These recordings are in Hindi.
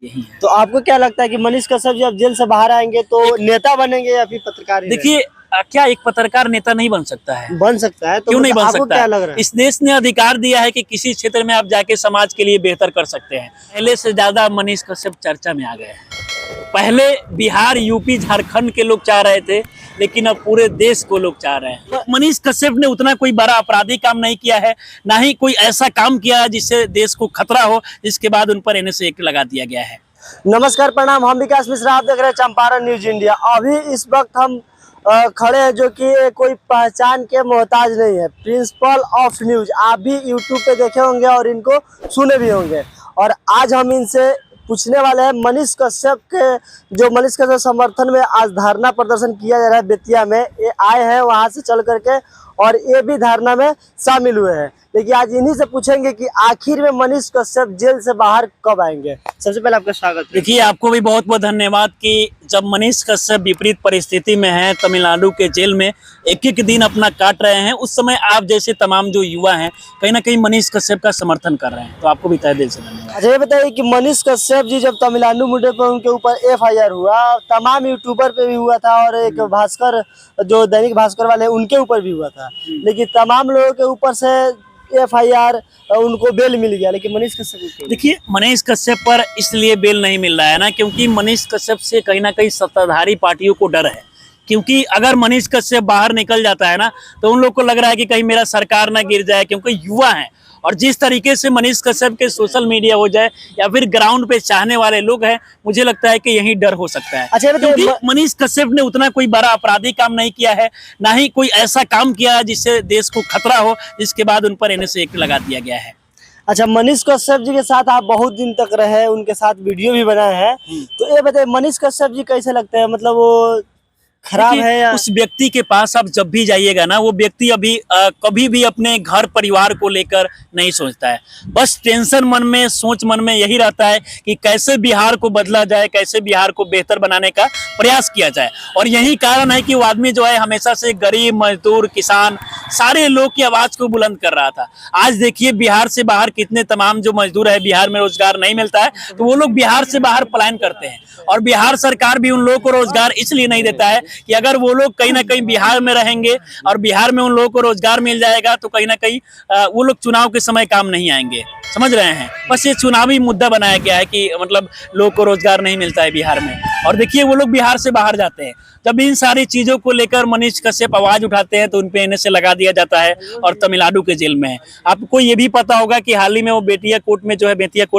यही है। तो आपको क्या लगता है कि मनीष कश्यप जब जेल से बाहर आएंगे तो नेता बनेंगे या फिर पत्रकार? देखिए क्या एक पत्रकार नेता नहीं बन सकता है? बन सकता है तो क्यों नहीं बन आपको सकता क्या है? लग रहा है? इस देश ने अधिकार दिया है कि किसी क्षेत्र में आप जाके समाज के लिए बेहतर कर सकते हैं। पहले से ज्यादा मनीष कश्यप चर्चा में आ गए हैं। पहले बिहार, यूपी, झारखंड के लोग चाह रहे थे, लेकिन अब पूरे देश को लोग चाह रहे हैं। मनीष कश्यप ने उतना कोई बड़ा आपराधिक काम नहीं किया है, ना ही कोई ऐसा काम किया है जिससे देश को खतरा हो, जिसके बाद उन पर NSA एक्ट लगा दिया गया है। नमस्कार, प्रणाम। हम विकास मिश्रा, आप देख रहे हैं चंपारण न्यूज इंडिया। अभी इस वक्त हम खड़े हैं जो कि कोई पहचान के मोहताज नहीं है, प्रिंसिपल ऑफ न्यूज। आप भी यूट्यूब पे देखे होंगे और इनको सुने भी होंगे। और आज हम इनसे पूछने वाले हैं मनीष कश्यप के, जो मनीष कश्यप समर्थन में आज धरना प्रदर्शन किया जा रहा है बेतिया में। ये आए हैं वहां से चल करके और ये भी धरना में शामिल हुए हैं। लेकिन आज इन्हीं से पूछेंगे कि आखिर में मनीष कश्यप जेल से बाहर कब आएंगे। सबसे पहले आपका स्वागत है। देखिए, आपको भी बहुत बहुत धन्यवाद कि जब मनीष कश्यप विपरीत परिस्थिति में हैं, तमिलनाडु के जेल में एक एक दिन अपना काट रहे हैं, उस समय आप जैसे तमाम जो युवा हैं कहीं ना कहीं मनीष कश्यप का समर्थन कर रहे हैं, तो आपको भी तहे दिल से धन्यवाद। अच्छा, ये बताइए कि मनीष कश्यप जी जब तमिलनाडु मुद्दे पर उनके ऊपर FIR हुआ, तमाम यूट्यूबर पे भी हुआ था और एक भास्कर, जो दैनिक भास्कर वाले, उनके ऊपर भी हुआ था, लेकिन तमाम लोगों के ऊपर से FIR, उनको बेल मिल गया, लेकिन मनीष कश्यप, देखिए मनीष कश्यप पर इसलिए बेल नहीं मिल रहा है ना, क्योंकि मनीष कश्यप से कहीं ना कहीं सत्ताधारी पार्टियों को डर है। क्योंकि अगर मनीष कश्यप बाहर निकल जाता है ना, तो उन लोग को लग रहा है कि कहीं मेरा सरकार ना गिर जाए, क्योंकि युवा हैं। और जिस तरीके से मनीष कश्यप के सोशल मीडिया हो जाए या फिर ग्राउंड पे चाहने वाले लोग हैं, मुझे लगता है कि यही डर हो सकता है। अच्छा, क्योंकि मनीष कश्यप ने उतना कोई बड़ा आपराधिक काम नहीं किया है, ना ही कोई ऐसा काम किया है जिससे देश को खतरा हो, जिसके बाद उन पर NSA एक्ट लगा दिया गया है। अच्छा, मनीष कश्यप जी के साथ आप बहुत दिन तक रहे, उनके साथ वीडियो भी बनाए हैं, तो ये बताइए मनीष कश्यप जी कैसे लगते हैं? मतलब वो खराब है या? उस व्यक्ति के पास आप जब भी जाइएगा ना, वो व्यक्ति अभी कभी भी अपने घर परिवार को लेकर नहीं सोचता है। बस टेंशन मन में, सोच मन में यही रहता है कि कैसे बिहार को बदला जाए, कैसे बिहार को बेहतर बनाने का प्रयास किया जाए। और यही कारण है कि वो आदमी जो है हमेशा से गरीब, मजदूर, किसान, सारे लोग की आवाज को बुलंद कर रहा था। आज देखिए बिहार से बाहर कितने तमाम जो मजदूर है, बिहार में रोजगार नहीं मिलता है, तो वो लोग बिहार से बाहर पलायन करते हैं। और बिहार सरकार भी उन लोगों को रोजगार इसलिए नहीं देता है कि अगर वो लोग कहीं ना कहीं बिहार में रहेंगे और बिहार में उन लोगों को रोजगार मिल जाएगा, तो कहीं ना कहीं वो लोग चुनाव के समय काम नहीं आएंगे। समझ रहे हैं? बस ये चुनावी मुद्दा बनाया गया है कि मतलब लोगों को रोजगार नहीं मिलता है बिहार में, और देखिए वो लोग बिहार से बाहर जाते हैं। जब इन सारी चीजों को लेकर मनीष कश्यप आवाज उठाते हैं तो उन पे NSA लगा दिया जाता है और तमिलनाडु के जेल में है। आपको ये भी पता होगा कि हाल ही में वो बेतिया कोर्ट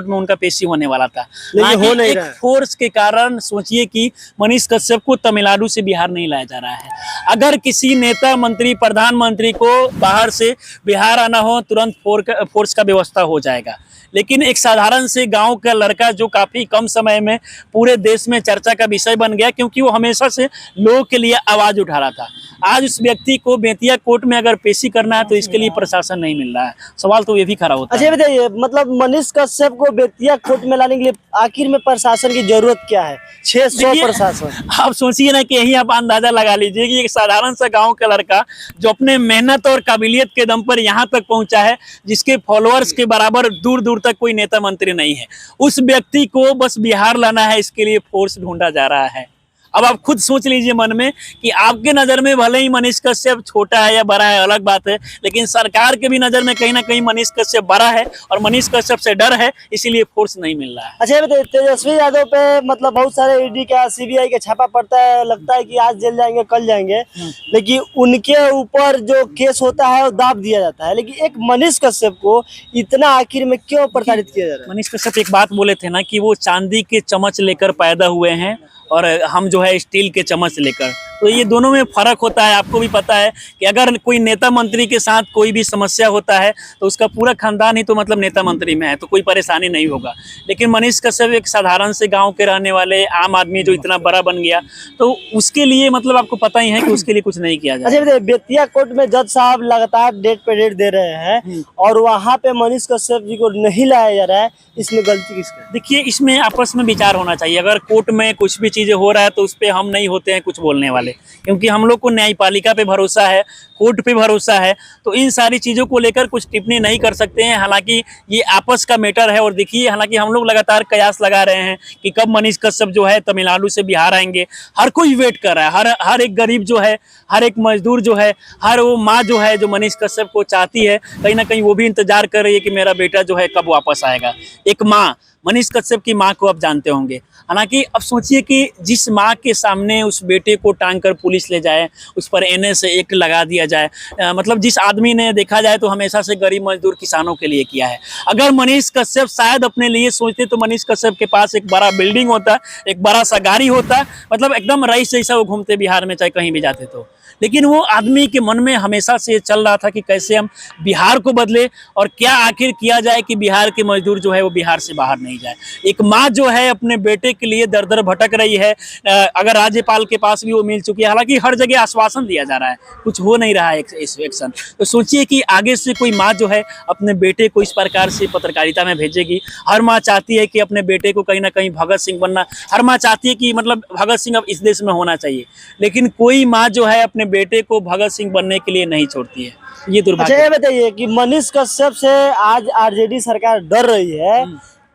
में उनका पेशी होने वाला था, लेकिन हो नहीं रहा है। फोर्स के कारण सोचिए कि मनीष कश्यप को तमिलनाडु से बिहार नहीं लाया जा रहा है। अगर किसी नेता, मंत्री, प्रधानमंत्री को बाहर से बिहार आना हो, तुरंत फोर्स का व्यवस्था हो जाएगा। लेकिन एक साधारण से गांव का लड़का जो काफी कम समय में पूरे देश में चर्चा का विषय बन गया, क्योंकि वो हमेशा से लोगों के लिए आवाज उठा रहा था, आज उस व्यक्ति को बेतिया कोर्ट में अगर पेशी करना है तो इसके लिए प्रशासन नहीं मिल रहा है। सवाल तो ये भी खड़ा होता है। अच्छा, बताइए मतलब मनीष कश्यप को बेतिया कोर्ट में लाने के लिए आखिर में प्रशासन की जरूरत क्या है? 600 प्रशासन। आप सोचिए ना कि यही आप अंदाजा लगा लीजिए कि एक साधारण सा गांव का लड़का जो अपने मेहनत और काबिलियत के दम पर यहाँ तक पहुंचा है, जिसके फॉलोअर्स के बराबर दूर दूर तक कोई नेता मंत्री नहीं है, उस व्यक्ति को बस बिहार लाना है, इसके लिए फोर्स ढूंढा जा रहा है। अब आप खुद सोच लीजिए मन में कि आपके नज़र में भले ही मनीष कश्यप छोटा है या बड़ा है, अलग बात है, लेकिन सरकार के भी नज़र में कहीं ना कहीं मनीष कश्यप बड़ा है और मनीष कश्यप से डर है, इसीलिए फोर्स नहीं मिल रहा है। अच्छा, बताइए तेजस्वी यादव पे मतलब बहुत सारे ED का, CBI का छापा पड़ता है, लगता है कि आज जेल जाएंगे, कल जाएंगे, लेकिन उनके ऊपर जो केस होता है वो दाब दिया जाता है। लेकिन एक मनीष कश्यप को इतना आखिर में क्यों प्रताड़ित किया जा रहा है? मनीष कश्यप एक बात बोले थे ना कि वो चांदी के चम्मच लेकर पैदा हुए हैं और हम जो है स्टील के चम्मच लेकर, तो ये दोनों में फर्क होता है। आपको भी पता है कि अगर कोई नेता मंत्री के साथ कोई भी समस्या होता है तो उसका पूरा खानदान ही तो मतलब नेता मंत्री में है, तो कोई परेशानी नहीं होगा। लेकिन मनीष कश्यप एक साधारण से गांव के रहने वाले आम आदमी जो इतना बड़ा बन गया, तो उसके लिए मतलब आपको पता ही है कि उसके लिए कुछ नहीं किया जाए। अच्छा, बेतिया कोर्ट में जज साहब लगातार डेट पे डेट दे रहे हैं और वहाँ पे मनीष कश्यप जी को नहीं लाया जा रहा है, इसमें गलती किसकी? देखिए, इसमें आपस में विचार होना चाहिए। अगर कोर्ट में कुछ भी चीजें हो रहा है तो उस पर हम नहीं होते हैं कुछ बोलने वाले। वाले, क्योंकि हम लोग को न्यायपालिका पे भरोसा है, कोर्ट पे भरोसा है, तो इन सारी चीज़ों को लेकर कुछ टिप्पणी नहीं कर सकते हैं। हालांकि ये आपस का मैटर है, और देखिए हालांकि हम लोग लगातार कयास लगा रहे हैं कि कब मनीष कश्यप जो है तमिलनाडु से बिहार आएंगे। हर कोई वेट कर रहा है, हर एक गरीब जो है, हर एक मजदूर जो है, हर वो माँ जो है जो मनीष कश्यप को चाहती है, कहीं ना कहीं वो भी इंतजार कर रही है कि मेरा बेटा जो है कब वापस आएगा। एक माँ, मनीष कश्यप की माँ को आप जानते होंगे। हालांकि अब सोचिए कि जिस माँ के सामने उस बेटे को टांग कर पुलिस ले जाए, उस पर NS-1 लगा दिया जाए, मतलब जिस आदमी ने देखा जाए तो हमेशा से गरीब मजदूर किसानों के लिए किया है। अगर मनीष कश्यप शायद अपने लिए सोचते तो मनीष कश्यप के पास एक बड़ा बिल्डिंग होता, एक बड़ा सा गाड़ी होता, मतलब एकदम रईस जैसा वो घूमते बिहार में, चाहे कहीं भी जाते तो। लेकिन वो आदमी के मन में हमेशा से चल रहा था कि कैसे हम बिहार को बदले और क्या आखिर किया जाए कि बिहार के मजदूर जो है वो बिहार से बाहर नहीं जाए। एक माँ जो है अपने बेटे के लिए दर दर भटक रही है। अगर राज्यपाल के पास भी वो मिल चुकी है, हालांकि हर जगह आश्वासन दिया जा रहा है, कुछ हो नहीं रहा है इस एक्शन। तो सोचिए कि आगे से कोई माँ जो है अपने बेटे को इस प्रकार से पत्रकारिता में भेजेगी। हर माँ चाहती है कि अपने बेटे को कहीं ना कहीं भगत सिंह बनना, हर माँ चाहती है कि मतलब भगत सिंह अब इस देश में होना चाहिए, लेकिन कोई माँ जो है अपने बेटे को भगत सिंह बनने के लिए नहीं छोड़ती है। ये दुर्भाग्य। अच्छा, ये बताइए कि मनीष कश्यप से आज RJD सरकार डर रही है,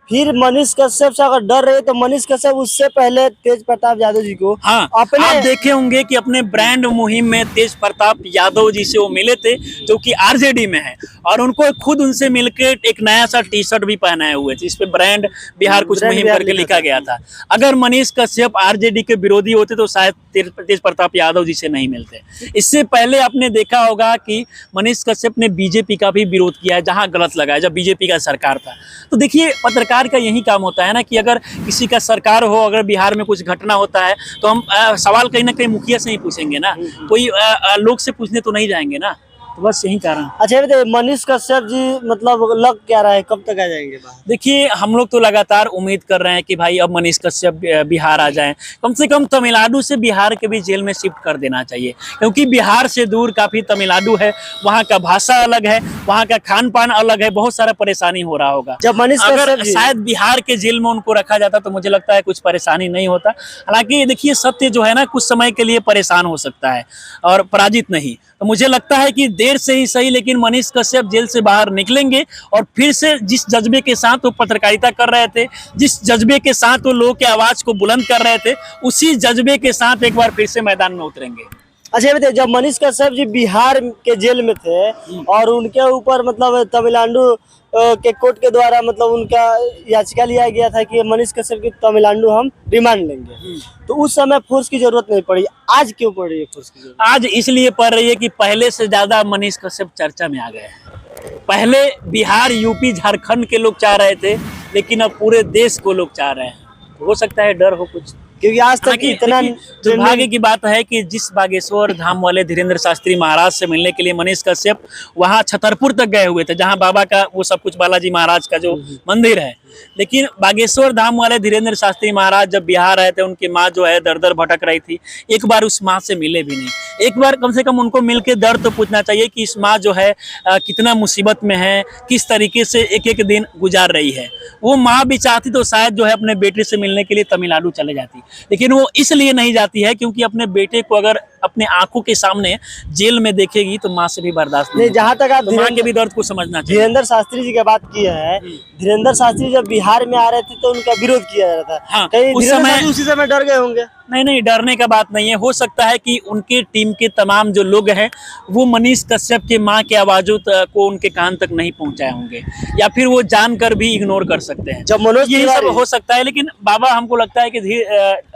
फिर मनीष कश्यप से अगर डर रही है तो मनीष कश्यप उससे पहले तेज प्रताप यादव जी को हाँ, अपने आप देखे होंगे कि अपने ब्रांड मुहिम में तेज प्रताप यादव जी से वो मिले थे, जो कि RJD में है, और उनको खुद उनसे मिलकर एक नया सा T-शर्ट भी पहनाए हुए थे, इस पे ब्रांड बिहार कुछ मुहिम करके लिखा गया था। अगर मनीष कश्यप RJD के विरोधी होते तो शायद तेज प्रताप यादव जी से नहीं मिलते। इससे पहले आपने देखा होगा कि मनीष कश्यप ने BJP का भी विरोध किया है, जहां गलत लगा है, जब BJP का सरकार था। तो देखिए पत्रकार का यही काम होता है ना कि अगर किसी का सरकार हो, अगर बिहार में कुछ घटना होता है तो हम सवाल कहीं ना कहीं मुखिया से ही पूछेंगे ना, कोई लोग से पूछने तो नहीं जाएंगे ना, तो बस यही कारण। अच्छा, ये बताइए मनीष कश्यप जी मतलब लग क्या रहा है, कब तक आ जाएंगे बाहर? देखिए हम लोग तो लगातार उम्मीद कर रहे हैं कि भाई अब मनीष कश्यप बिहार आ जाएं, कम से कम तमिलनाडु से बिहार के भी जेल में शिफ्ट कर देना चाहिए, क्योंकि बिहार से दूर काफी तमिलनाडु है, वहाँ का भाषा अलग है, वहाँ का खान पान अलग है, बहुत सारा परेशानी हो रहा होगा। जब मनीष अगर शायद बिहार के जेल में उनको रखा जाता तो मुझे लगता है कुछ परेशानी नहीं होता। हालांकि देखिए सत्य जो है ना कुछ समय के लिए परेशान हो सकता है और पराजित नहीं, तो मुझे लगता है कि देर से ही सही लेकिन मनीष कश्यप जेल से बाहर निकलेंगे और फिर से जिस जज्बे के साथ वो पत्रकारिता कर रहे थे, जिस जज्बे के साथ वो लोगों के आवाज को बुलंद कर रहे थे, उसी जज्बे के साथ एक बार फिर से मैदान में उतरेंगे। अच्छा, बताइए जब मनीष कश्यप जी बिहार के जेल में थे और उनके ऊपर मतलब तमिलनाडु के कोर्ट के द्वारा मतलब उनका याचिका लिया गया था कि मनीष कश्यप की तमिलनाडु हम रिमांड लेंगे, तो उस समय फोर्स की जरूरत नहीं पड़ी। आज क्यों पड़ रही है फोर्स की जरूरत? आज इसलिए पड़ रही है कि पहले से ज्यादा मनीष कश्यप चर्चा में आ गए हैं। पहले बिहार, यूपी, झारखंड के लोग चाह रहे थे, लेकिन अब पूरे देश को लोग चाह रहे हैं। हो सकता है डर हो कुछ, क्योंकि आज तक इतना दुर्भाग्य की बात है कि जिस बागेश्वर धाम वाले धीरेन्द्र शास्त्री महाराज से मिलने के लिए मनीष कश्यप वहां छतरपुर तक गए हुए थे, जहां बाबा का वो सब कुछ बालाजी महाराज का जो मंदिर है, लेकिन बागेश्वर धाम वाले धीरेन्द्र शास्त्री महाराज जब बिहार आए थे, उनकी माँ जो है दर दर भटक रही थी, एक बार उस माँ से मिले भी नहीं। एक बार कम से कम उनको मिलके दर्द तो पूछना चाहिए कि इस माँ जो है कितना मुसीबत में है, किस तरीके से एक एक दिन गुजार रही है। वो माँ भी चाहती तो शायद जो है अपने बेटे से मिलने के लिए तमिलनाडु चले जाती, लेकिन वो इसलिए नहीं जाती है क्योंकि अपने बेटे को अगर अपने आंखों के सामने जेल में देखेगी तो माँ से भी बर्दाश्त नहीं। जहाँ तक आप तो माँ के भी दर्द को समझना चाहिए। धीरेन्द्र शास्त्री जी की बात की है, धीरेन्द्र शास्त्री जब बिहार में आ रहे थे तो उनका विरोध किया जा रहा था। हाँ, कहीं उस समय उसी समय डर गए होंगे? नहीं, डरने का बात नहीं है। हो सकता है कि उनके टीम के तमाम जो लोग हैं वो मनीष कश्यप के माँ के आवाजों को उनके कान तक नहीं पहुंचाए होंगे, या फिर वो जानकर भी इग्नोर कर सकते हैं। जब मनोज ये सब हो सकता है, लेकिन बाबा हमको लगता है कि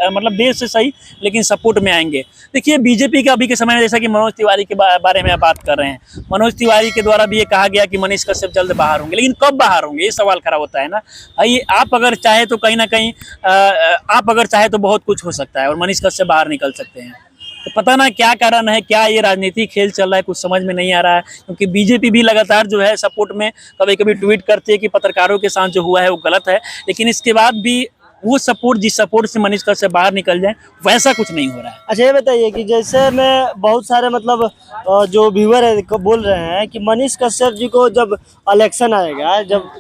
मतलब देर से सही लेकिन सपोर्ट में आएंगे। देखिए बीजेपी के अभी के समय में, जैसा कि मनोज तिवारी के बारे में बात कर रहे हैं, मनोज तिवारी के द्वारा भी ये कहा गया कि मनीष कश्यप जल्द बाहर होंगे, लेकिन कब बाहर होंगे ये सवाल खड़ा होता है ना। भाई आप अगर चाहे तो कहीं ना कहीं आप अगर चाहे तो बहुत कुछ हो सकता है और मनीष कश्यप बाहर निकल सकते हैं। तो पता ना क्या कारण है, क्या ये राजनीतिक खेल चल रहा है, कुछ समझ में नहीं आ रहा है। क्योंकि बीजेपी भी लगातार जो है सपोर्ट में कभी कभी ट्वीट करती है कि पत्रकारों के साथ जो हुआ है वो गलत है, लेकिन इसके बाद भी वो सपोर्ट, जिस सपोर्ट से मनीष कश्यप बाहर निकल जाए, वैसा कुछ नहीं हो रहा है। अच्छा, ये बताइए कि जैसे मैं बहुत सारे मतलब जो व्यूअर है बोल रहे हैं कि मनीष कश्यप जी को जब इलेक्शन आएगा, जब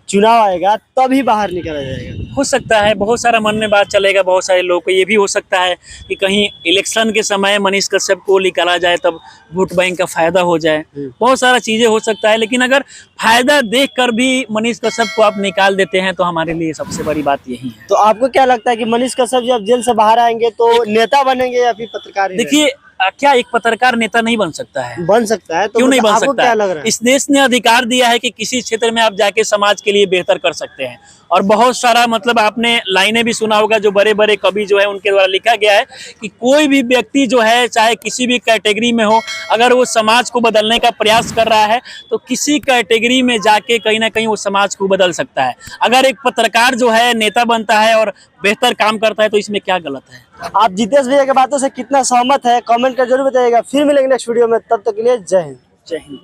चुनाव आएगा तभी बाहर निकला जाएगा? हो सकता है, बहुत सारा मन में बात चलेगा बहुत सारे लोग को। ये भी हो सकता है कि कहीं इलेक्शन के समय मनीष कश्यप को निकाला जाए तब वोट बैंक का फायदा हो जाए। बहुत सारा चीजें हो सकता है, लेकिन अगर फायदा देखकर भी मनीष कश्यप को आप निकाल देते हैं तो हमारे लिए सबसे बड़ी बात यही है। तो आपको क्या लगता है कि मनीष कश्यप जब जेल से बाहर आएंगे तो नेता बनेंगे या फिर पत्रकार ही देखिए, क्या एक पत्रकार नेता नहीं बन सकता है? रहेंगे? बन सकता है, तो क्यों नहीं बन आपको सकता क्या है? लग रहा है? इस देश ने अधिकार दिया है कि किसी क्षेत्र में आप जाके समाज के लिए बेहतर कर सकते हैं। और बहुत सारा मतलब आपने लाइनें भी सुना होगा जो बड़े बड़े कवि जो है उनके द्वारा लिखा गया है कि कोई भी व्यक्ति जो है चाहे किसी भी कैटेगरी में हो, अगर वो समाज को बदलने का प्रयास कर रहा है तो किसी कैटेगरी में जाके कहीं ना कहीं वो समाज को बदल सकता है। अगर एक पत्रकार जो है नेता बनता है और बेहतर काम करता है तो इसमें क्या गलत है? आप जितेश भैया की बातों से कितना सहमत है, कमेंट कर जरूर बताइएगा। फिर मिलेंगे नेक्स्ट वीडियो में, तब तक के लिए जय हिंद। जय हिंद।